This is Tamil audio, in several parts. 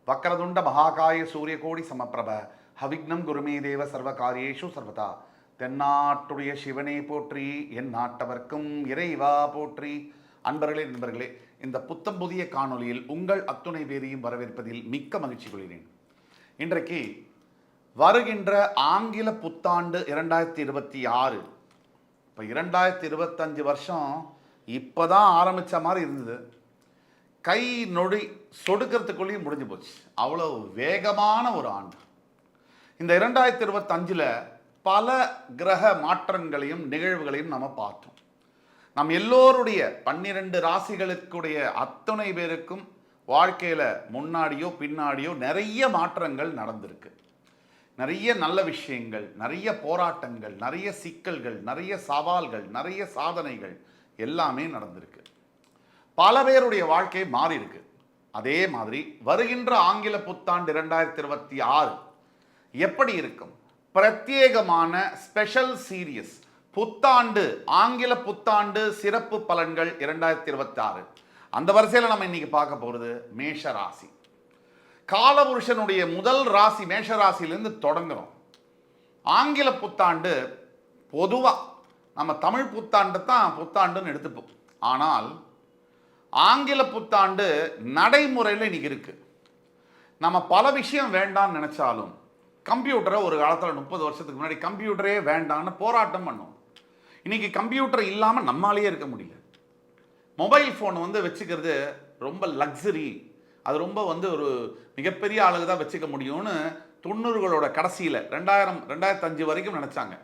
வக்கரதுண்ட மகாகாய சூரியகோடி சமப்பிரப ஹவிக்னம் குருமே தேவ சர்வகாரியேஷு சர்வதா. தென்னாட்டுடைய சிவனே போற்றி, என் நாட்டவர்க்கும் இறைவா போற்றி. அன்பர்களே நண்பர்களே, இந்த புத்தம் புதிய காணொலியில் உங்கள் அத்துணை பேரையும் வரவேற்பதில் மிக்க மகிழ்ச்சி கொள்கிறேன். இன்றைக்கு வருகின்ற ஆங்கில புத்தாண்டு 2026. இப்போ 2025 வருஷம் இப்போ தான் ஆரம்பித்த மாதிரி இருந்தது. கை நொடி சொடுக்கிறதுக்குள்ளேயும் முடிஞ்சு போச்சு. அவ்வளோ வேகமான ஒரு ஆண்டு. இந்த 2025 பல கிரக மாற்றங்களையும் நிகழ்வுகளையும் நம்ம பார்த்தோம். நம் எல்லோருடைய 12 ராசிகளுக்குடைய அத்தனை பேருக்கும் வாழ்க்கையில் முன்னாடியோ பின்னாடியோ நிறைய மாற்றங்கள் நடந்திருக்கு. நிறைய நல்ல விஷயங்கள், நிறைய போராட்டங்கள், நிறைய சிக்கல்கள், நிறைய சவால்கள், நிறைய சாதனைகள் எல்லாமே நடந்திருக்கு. பல பேருடைய வாழ்க்கை மாறி இருக்கு. அதே மாதிரி வருகின்ற ஆங்கில புத்தாண்டு 2026 எப்படி இருக்கும்? பிரத்யேகமான ஸ்பெஷல் சீரியஸ் புத்தாண்டு, ஆங்கில புத்தாண்டு சிறப்பு பலன்கள் 2026. அந்த வரிசையில் நம்ம இன்னைக்கு பார்க்க போகிறது மேஷ ராசி. காலபுருஷனுடைய முதல் ராசி மேஷ ராசியிலிருந்து தொடங்குறோம். ஆங்கில புத்தாண்டு பொதுவாக நம்ம தமிழ் புத்தாண்டு தான் புத்தாண்டுன்னு எடுத்துப்போம். ஆனால் ஆங்கில புத்தாண்டு நடைமுறையில் இன்னைக்கு இருக்கு. நம்ம பல விஷயம் வேண்டாம்னு நினைச்சாலும் கம்ப்யூட்டரை ஒரு காலத்தில் 30 வருஷத்துக்கு முன்னாடி கம்ப்யூட்டரே வேண்டான்னு போராட்டம் பண்ணோம். இன்னைக்கு கம்ப்யூட்டர் இல்லாமல் நம்மளாலேயே இருக்க முடியல. மொபைல் ஃபோன் வச்சுக்கிறது ரொம்ப லக்ஸரி, அது ரொம்ப ஒரு மிகப்பெரிய ஆளுக்கு தான் வச்சுக்க முடியும்னு 90களோட கடைசியில் 2005 வரைக்கும் நினச்சாங்க.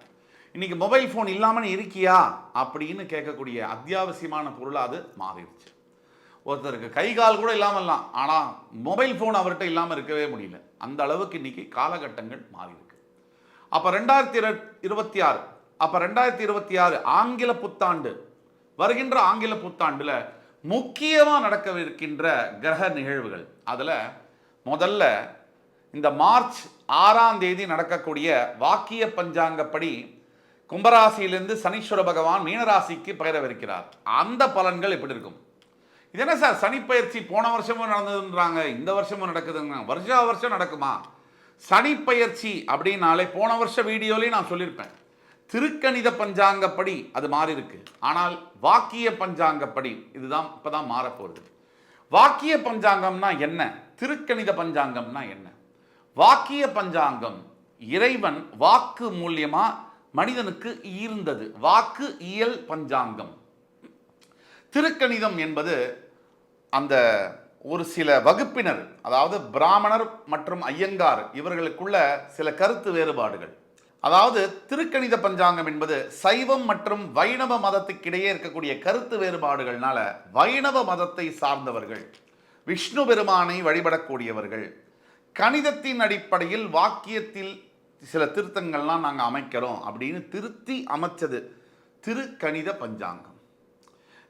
இன்னைக்கு மொபைல் ஃபோன் இல்லாமல் இருக்கியா அப்படின்னு கேட்கக்கூடிய அத்தியாவசியமான பொருளாக அது மாறிடுச்சு. ஒருத்தருக்கு கை கால் கூட இல்லாமல்லாம், ஆனால் மொபைல் ஃபோன் அவர்கிட்ட இல்லாமல் இருக்கவே முடியல. அந்த அளவுக்கு இன்னைக்கு காலகட்டங்கள் மாறியிருக்கு. அப்போ 2026 ஆங்கில புத்தாண்டு, வருகின்ற ஆங்கில புத்தாண்டில் முக்கியமாக நடக்கவிருக்கின்ற கிரக நிகழ்வுகள். அதில் முதல்ல இந்த மார்ச் 6ஆம் தேதி நடக்கக்கூடிய வாக்கிய பஞ்சாங்கப்படி கும்பராசியிலிருந்து சனீஸ்வர பகவான் மீனராசிக்கு பெயரவிருக்கிறார். அந்த பலன்கள் எப்படி இருக்கும்? இது என்ன சார், சனி பயிற்சி போன வருஷமும் நடந்ததுன்றாங்க, இந்த வருஷமும் நடக்குதுங்க, வருஷம் நடக்குமா? சனி பயிற்சி அப்படின்னாலே போன வருஷ வீடியோலேயும் நான் சொல்லியிருப்பேன், திருக்கணித பஞ்சாங்கப்படி அது மாறி இருக்கு. ஆனால் வாக்கிய பஞ்சாங்கப்படி இதுதான் இப்போதான் மாறப்போகுது. வாக்கிய பஞ்சாங்கம்னா என்ன, திருக்கணித பஞ்சாங்கம்னா என்ன? வாக்கிய பஞ்சாங்கம் இறைவன் வாக்கு மூலியமா மனிதனுக்கு ஈர்ந்தது, வாக்கு இயல் பஞ்சாங்கம். திருக்கணிதம் என்பது அந்த ஒரு சில வகுப்பினர், அதாவது பிராமணர் மற்றும் ஐயங்கார், இவர்களுக்குள்ள சில கருத்து வேறுபாடுகள். அதாவது திருக்கணித பஞ்சாங்கம் என்பது சைவம் மற்றும் வைணவ மதத்துக்கிடையே இருக்கக்கூடிய கருத்து வேறுபாடுகள்னால வைணவ மதத்தை சார்ந்தவர்கள், விஷ்ணு பெருமானை வழிபடக்கூடியவர்கள், கணிதத்தின் அடிப்படையில் வாக்கியத்தில் சில திருத்தங்கள்லாம் நாங்கள் அமைக்கிறோம் அப்படின்னு திருத்தி அமைச்சது திருக்கணித பஞ்சாங்கம்.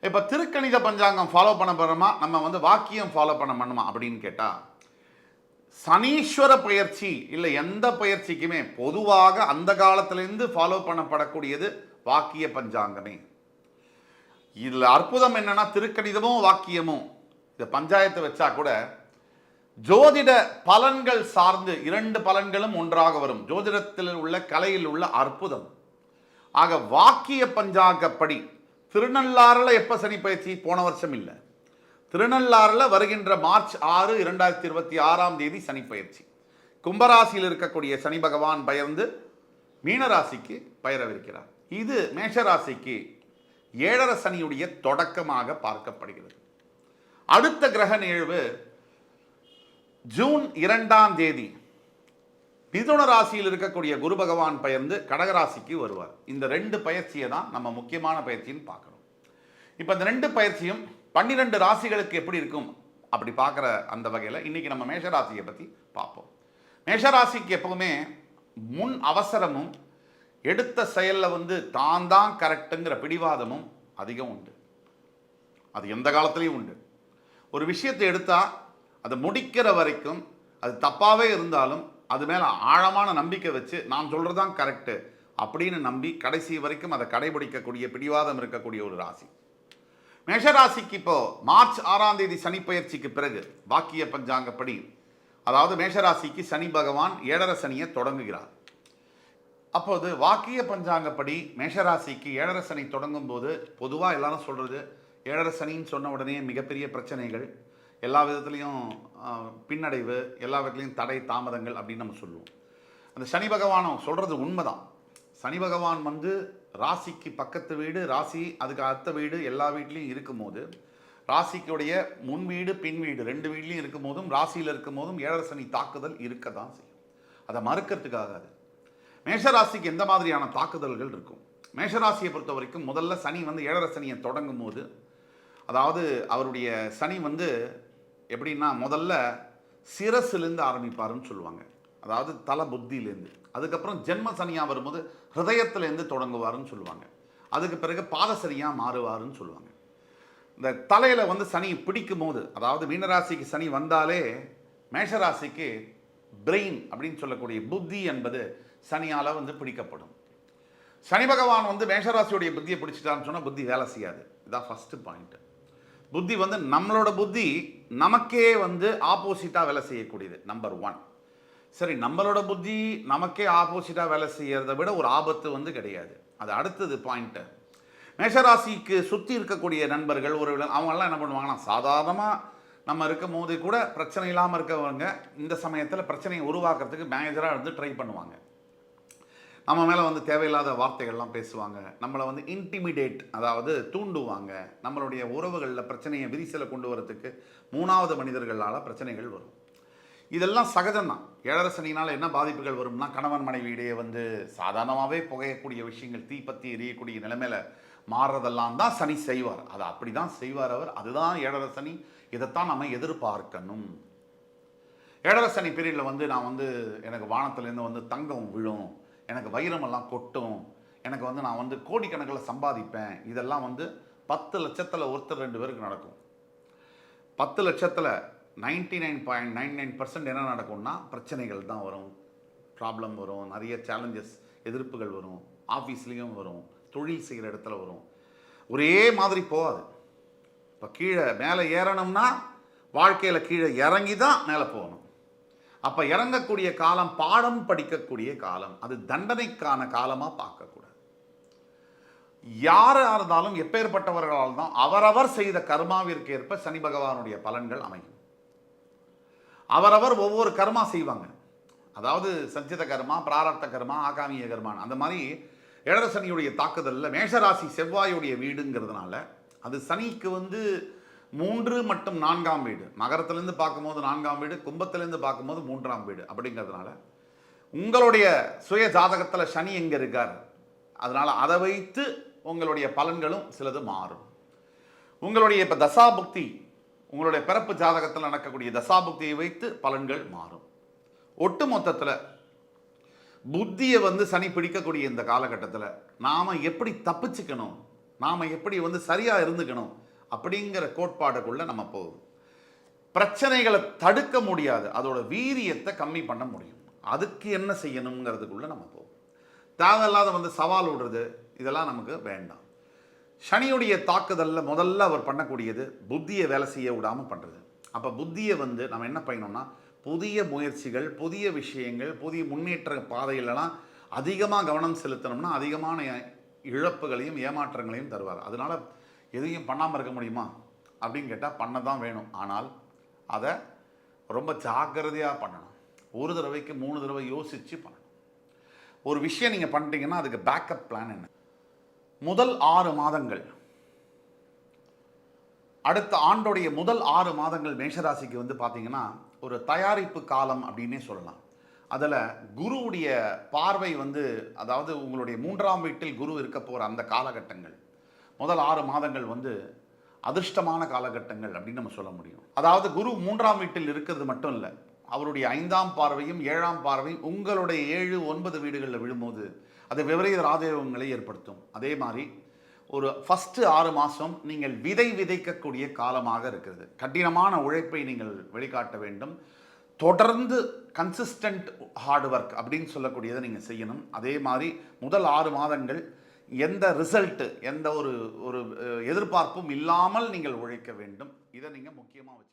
இப்போ திருக்கணித பஞ்சாங்கம் ஃபாலோ பண்ண போகிறோமா, நம்ம வாக்கியம் ஃபாலோ பண்ணணுமா அப்படின்னு கேட்டால், சனீஸ்வர பயிற்சி இல்லை எந்த பயிற்சிக்குமே பொதுவாக அந்த காலத்திலேருந்து ஃபாலோ பண்ணப்படக்கூடியது வாக்கிய பஞ்சாங்கமே. இதில் அற்புதம் என்னன்னா, திருக்கணிதமும் வாக்கியமும் இந்த பஞ்சாயத்தை வச்சா கூட ஜோதிட பலன்கள் சார்ந்து 2 பலன்களும் ஒன்றாக வரும். ஜோதிடத்தில் உள்ள கலையில் உள்ள அற்புதம். ஆக வாக்கிய பஞ்சாங்கப்படி திருநள்ளாறில் எப்போ சனி பயிற்சி? போன வருஷம் இல்லை, திருநள்ளாறில் வருகின்ற மார்ச் 6, 2026ஆம் தேதி சனி பயிற்சி. கும்பராசியில் இருக்கக்கூடிய சனி பகவான் பெயர்ந்து மீனராசிக்கு பெயரவிருக்கிறார். இது மேஷராசிக்கு 7.5 சனியுடைய தொடக்கமாக பார்க்கப்படுகிறது. அடுத்த கிரக நிகழ்வு ஜூன் 2ஆம் தேதி மிதுன ராசியில் இருக்கக்கூடிய குரு பகவான் பெயர்ந்து கடகராசிக்கு வருவார். இந்த 2 பயிற்சியை தான் நம்ம முக்கியமான பயிற்சின்னு பார்க்கணும். இப்போ இந்த 2 பயிற்சியும் 12 ராசிகளுக்கு எப்படி இருக்கும் அப்படி பார்க்குற அந்த வகையில் இன்னைக்கு நம்ம மேஷராசியை பற்றி பார்ப்போம். மேஷராசிக்கு எப்பவுமே முன் அவசரமும் எடுத்த செயலில் தான் கரெக்டுங்கிற பிடிவாதமும் அதிகம் உண்டு. அது எந்த காலத்துலேயும் உண்டு. ஒரு விஷயத்தை எடுத்தால் அதை முடிக்கிற வரைக்கும் அது தப்பாகவே இருந்தாலும் அது மேலே ஆழமான நம்பிக்கை வச்சு நான் சொல்கிறது தான் கரெக்டு அப்படின்னு நம்பி கடைசி வரைக்கும் அதை கடைபிடிக்கக்கூடிய பிடிவாதம் இருக்கக்கூடிய ஒரு ராசி மேஷராசிக்கு. இப்போ மார்ச் 6ஆம் தேதி சனி பயிற்சிக்கு பிறகு வாக்கிய பஞ்சாங்கப்படி அதாவது மேஷராசிக்கு சனி பகவான் 7.5 சனியை தொடங்குகிறார். அப்போது வாக்கிய பஞ்சாங்கப்படி மேஷராசிக்கு 7.5 சனி தொடங்கும் போது பொதுவாக எல்லாரும் சொல்கிறது 7.5 சனின்னு சொன்ன உடனே மிகப்பெரிய பிரச்சனைகள், எல்லா விதத்துலேயும் பின்னடைவு, எல்லா விதத்துலேயும் தடை தாமதங்கள் அப்படின்னு நம்ம சொல்லுவோம். அந்த சனி பகவானும் சொல்கிறது உண்மைதான். சனி பகவான் வந்து ராசிக்கு பக்கத்து வீடு, ராசி அதுக்கு அடுத்த வீடு, எல்லா வீட்லேயும் இருக்கும்போது, ராசிக்குடைய முன் வீடு பின் வீடு 2 வீட்லேயும் இருக்கும் போதும், ராசியில் இருக்கும் போதும் 7.5 சனி தாக்குதல் இருக்க தான் செய்யும். அதை மறுக்கிறதுக்காகாது. மேஷராசிக்கு எந்த மாதிரியான தாக்குதல்கள் இருக்கும்? மேஷராசியை பொறுத்த வரைக்கும் முதல்ல சனி வந்து 7.5 சனியை தொடங்கும் போது, அதாவது அவருடைய சனி வந்து எப்படின்னா முதல்ல சிரசிலேருந்து ஆரம்பிப்பாருன்னு சொல்லுவாங்க. அதாவது தலை புத்தியிலேருந்து. அதுக்கப்புறம் ஜென்ம சனியாக வரும்போது ஹிருதயத்திலேருந்து தொடங்குவாருன்னு சொல்லுவாங்க. அதுக்கு பிறகு பாதசனியாக மாறுவாருன்னு சொல்லுவாங்க. இந்த தலையில் வந்து சனி பிடிக்கும் போது, அதாவது மீனராசிக்கு சனி வந்தாலே மேஷராசிக்கு பிரெயின் அப்படின்னு சொல்லக்கூடிய புத்தி என்பது சனியால் வந்து பிடிக்கப்படும். சனி பகவான் வந்து மேஷராசியுடைய புத்தியை பிடிச்சிட்டான்னு சொன்னால் புத்தி வேலை செய்யாது. இதுதான் ஃபஸ்ட்டு பாயிண்ட். புத்தி வந்து நம்மளோட புத்தி நமக்கே வந்து ஆப்போசிட்டாக வேலை செய்யக்கூடியது. நம்பர் 1. சரி, நம்மளோட புத்தி நமக்கே ஆப்போசிட்டாக வேலை செய்யறதை விட ஒரு ஆபத்து வந்து கிடையாது. அது அடுத்தது பாயிண்ட்டு. மேஷராசிக்கு சுற்றி இருக்கக்கூடிய நண்பர்கள், உறவுகள், அவங்கெல்லாம் என்ன பண்ணுவாங்கன்னா, சாதாரணமாக நம்ம இருக்கும் போது கூட பிரச்சனை இல்லாமல் இருக்கவங்க இந்த சமயத்தில் பிரச்சனையை உருவாக்குறதுக்கு மேனேஜராக இருந்து ட்ரை பண்ணுவாங்க. நம்ம மேலே வந்து தேவையில்லாத வார்த்தைகள்லாம் பேசுவாங்க. நம்மளை வந்து இன்டிமிடேட், அதாவது தூண்டுவாங்க. நம்மளுடைய உறவுகளில் பிரச்சனையை விரிசலை கொண்டு வரத்துக்கு 3வது மனிதர்களால் பிரச்சனைகள் வரும். இதெல்லாம் சகஜம்தான். 7.5 சனினால் என்ன பாதிப்புகள் வரும்னா, கணவன் மனைவி இடையே வந்து சாதாரணமாகவே புகையக்கூடிய விஷயங்கள், தீப்பத்தி எரியக்கூடிய நிலைமையில் மாறுறதெல்லாம் தான் சனி செய்வார். அதை அப்படி தான் செய்வார் அவர். அதுதான் 7.5 சனி. இதைத்தான் நம்ம எதிர்பார்க்கணும். 7.5 சனி பீரியடில் வந்து நான் வந்து எனக்கு வானத்துலேருந்து வந்து தங்கம் விழும், எனக்கு வைரமெல்லாம் கொட்டும், எனக்கு வந்து நான் வந்து கோடிக்கணக்கில் சம்பாதிப்பேன், இதெல்லாம் வந்து 10 லட்சத்தில் ஒருத்தர் 2 பேருக்கு நடக்கும். 10 லட்சத்தில் 99.99% என்ன நடக்கும்னா பிரச்சனைகள் தான் வரும், ப்ராப்ளம் வரும், நிறைய சேலஞ்சஸ், எதிர்ப்புகள் வரும், ஆஃபீஸ்லேயும் வரும், தொழில் செய்கிற இடத்துல வரும். ஒரே மாதிரி போகாது. இப்போ கீழே மேலே ஏறணும்னா வாழ்க்கையில் கீழே இறங்கி தான் மேலே போகணும். அப்போ இறங்கக்கூடிய காலம் பாடம் படிக்கக்கூடிய காலம். அது தண்டனைக்கான காலமாக பார்க்கக்கூடாது. யாராக இருந்தாலும் எப்பேற்பட்டவர்களால் தான் அவரவர் செய்த கர்மாவிற்கு ஏற்ப சனி பகவானுடைய பலன்கள் அமையும். அவரவர் ஒவ்வொரு கர்மா செய்வாங்க. அதாவது சஞ்சித கர்மா, பிராரப்த கர்மா, ஆகாமிய கர்மான். அந்த மாதிரி 7.5 சனியுடைய தாக்குதலில் மேஷராசி செவ்வாயுடைய வீடுங்கிறதுனால அது சனிக்கு வந்து 3 மற்றும் 4ஆம் வீடு. மகரத்திலேருந்து பார்க்கும்போது 4ஆம் வீடு, கும்பத்திலேருந்து பார்க்கும்போது 3ஆம் வீடு. அப்படிங்கிறதுனால உங்களுடைய சுய ஜாதகத்தில் சனி எங்கே இருக்கார், அதனால் அதை வைத்து உங்களுடைய பலன்களும் சிலது மாறும். உங்களுடைய இப்போ தசாபுக்தி, உங்களுடைய பிறப்பு ஜாதகத்தில் நடக்கக்கூடிய தசாபுக்தியை வைத்து பலன்கள் மாறும். ஒட்டு மொத்தத்தில் புத்தியை வந்து சனி பிடிக்கக்கூடிய இந்த காலகட்டத்தில் நாம் எப்படி தப்பிச்சுக்கணும், நாம் எப்படி வந்து சரியாக இருந்துக்கணும் அப்படிங்கிற கோட்பாடுக்குள்ளே நம்ம போகும். பிரச்சனைகளை தடுக்க முடியாது, அதோட வீரியத்தை கம்மி பண்ண முடியும். அதுக்கு என்ன செய்யணுங்கிறதுக்குள்ளே நம்ம போகும். தேவையில்லாத வந்து சவால் விடுறது இதெல்லாம் நமக்கு வேண்டாம். சனியுடைய தாக்குதலில் முதல்ல அவர் பண்ணக்கூடியது புத்தியை வேலை செய்ய விடாமல் பண்ணுறது. அப்போ புத்தியை வந்து நம்ம என்ன பண்ணணும்னா, புதிய முயற்சிகள், புதிய விஷயங்கள், புதிய முன்னேற்ற பாதையிலலாம் அதிகமாக கவனம் செலுத்தணும்னா அதிகமான இழப்புகளையும் ஏமாற்றங்களையும் தருவார். அதனால் எதையும் பண்ணாமல் இருக்க முடியுமா அப்படின்னு கேட்டால் பண்ண தான் வேணும். ஆனால் அதை ரொம்ப ஜாக்கிரதையாக பண்ணணும். ஒரு தடவைக்கு 3 தடவை யோசித்து பண்ணணும். ஒரு விஷயம் நீங்கள் பண்ணிட்டீங்கன்னா அதுக்கு பேக்கப் பிளான் என்ன? முதல் 6 மாதங்கள், அடுத்த ஆண்டோடைய முதல் 6 மாதங்கள் மேஷராசிக்கு வந்து பார்த்தீங்கன்னா ஒரு தயாரிப்பு காலம் அப்படின்னே சொல்லலாம். அதில் குருவுடைய பார்வை வந்து, அதாவது உங்களுடைய 3ஆம் வீட்டில் குரு இருக்க போகிற அந்த காலகட்டங்கள், முதல் 6 மாதங்கள் வந்து அதிர்ஷ்டமான காலகட்டங்கள் அப்படின்னு நம்ம சொல்ல முடியும். அதாவது குரு 3ஆம் வீட்டில் இருக்கிறது மட்டும் இல்லை, அவருடைய 5ஆம் பார்வையும் 7ஆம் பார்வையும் உங்களுடைய 7, 9 வீடுகளில் விழும்போது அது விபரீத ராஜயோகங்களை ஏற்படுத்தும். அதே மாதிரி ஒரு ஃபஸ்ட்டு 6 மாதம் நீங்கள் விதைக்கக்கூடிய காலமாக இருக்கிறது. கடினமான உழைப்பை நீங்கள் வெளிக்காட்ட வேண்டும். தொடர்ந்து கன்சிஸ்டன்ட் ஹார்ட் ஒர்க் அப்படின்னு சொல்லக்கூடியதை நீங்கள் செய்யணும். அதே மாதிரி முதல் 6 மாதங்கள் எந்த ரிசல்ட்டு, எந்த ஒரு எதிர்பார்ப்பும் இல்லாமல் நீங்கள் உழைக்க வேண்டும். இதை நீங்கள் முக்கியமாக வச்சு